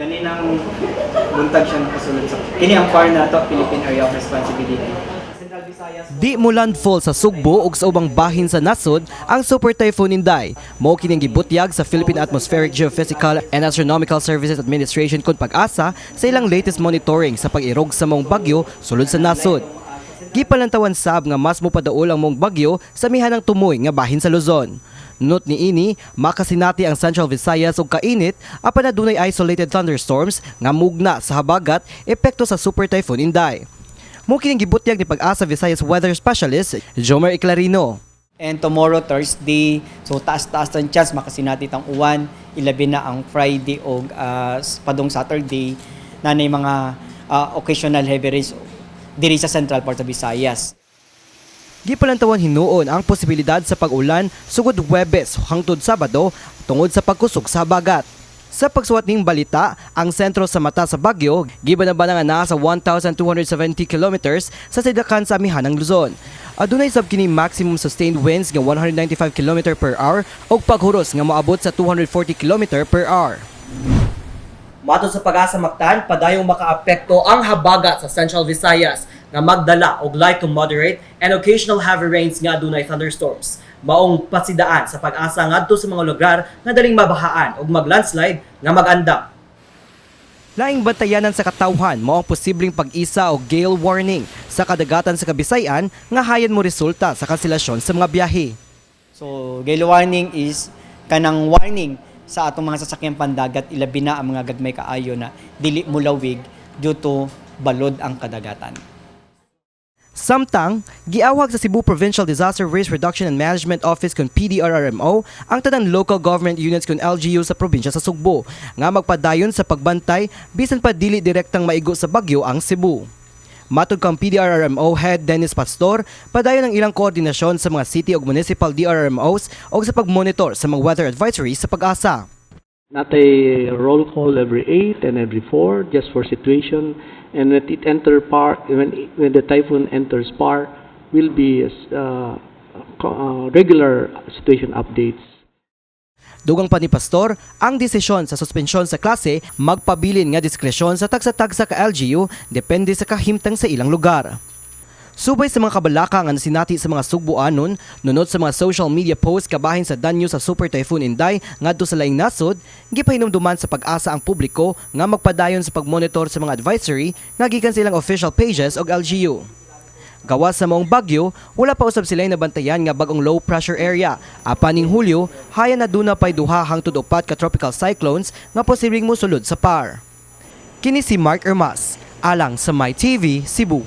Ganinang buntag siya nakasulod sa kini ang PAR na to, Philippine Area of Responsibility. Central Visayas. Di mo landfall sa Sugbo ug sa ubang bahin sa nasod ang Super Typhoon Inday. Mao kining gibutyag sa Philippine Atmospheric Geophysical and Astronomical Services Administration kun pag-asa sa ilang latest monitoring sa pag-irog sa mong bagyo sulod sa nasod. Gipalantawan sab nga mas mopadaol ang mong bagyo sa mihanang tumoy nga bahin sa Luzon. Not ni ini, makasinati ang Central Visayas ug kainit apan adunay isolated thunderstorms nga mugna sa habagat epekto sa Super Typhoon Inday. Mo kining gibutyag ni Pag-asa Visayas Weather Specialist Jomer Iclarino. And tomorrow, Thursday, so taas-taas ang chance makasinati tang uwan, ilabi na ang Friday o padong Saturday na may mga occasional heavy rains diri sa central part of Visayas. Gipalantawan hinuon ang posibilidad sa pag-ulan sugod Huwebes hangtod Sabado tungod sa pagkusog sa habagat. Sa pagsuwat ning balita, ang sentro sa mata sa bagyo gibanaban nga naa sa 1,270 kilometers sa sidakan sa amihanang Luzon. Adunay sab kini maximum sustained winds nga 195 km per hour ug paghuros nga moabot sa 240 km per hour. Matod sa Pag-asa Mactan, padayong makaapekto ang habagat sa Central Visayas nga magdala og light to moderate and occasional heavy rains nga adunay thunderstorms. Maong pasidaan sa Pag-asa ngadto sa mga lugar nga daling mabahaan ug maglandslide nga magandam. Laing bantayanan sa katawhan mao ang posibleng pag-isa o gale warning sa kadagatan sa Kabisayan nga hayan mo resulta sa kanselasyon sa mga biyahe. So, gale warning is kanang warning sa atong mga sasakyang pandagat, ilabi na ang mga gagmay kaayo na dili mulawig due to balod ang kadagatan. Samtang, giawag sa Cebu Provincial Disaster Risk Reduction and Management Office kun PDRRMO ang tanang local government units kun LGU sa probinsya sa Sugbo nga magpadayon sa pagbantay bisan pa dili direktang maigo sa bagyo ang Cebu. Matod kang PDRRMO Head Dennis Pastor, padayon ang ilang koordinasyon sa mga city ug municipal DRRMOs o sa pagmonitor sa mga weather advisories sa Pag-asa. Not a roll call every 8 and every 4 just for situation, and when it enter PAR, when the typhoon enters PAR, will be regular situation updates. Dugang pa ni Pastor, ang desisyon sa suspensyon sa klase magpabilin nga diskresyon sa tagsa-tagsa ka LGU depende sa kahimtang sa ilang lugar. Subay sa mga kabalaka nga nasinati sa mga Sugboanon, nunod sa mga social media posts kabahin sa danyo sa Super Typhoon Inday ngadto sa laing nasod, gipahinumduman sa Pag-asa ang publiko nga magpadayon sa pagmonitor sa mga advisory nga gikan silang official pages og LGU. Gawas sa maong bagyo, wala pa usab sila nabantayan nga bagong low pressure area. Apaning Hulyo, hayan na duna pay duha hangtod upat ka tropical cyclones nga posibleng mosulod sa PAR. Kini si Mark Ermas, alang sa My TV Cebu.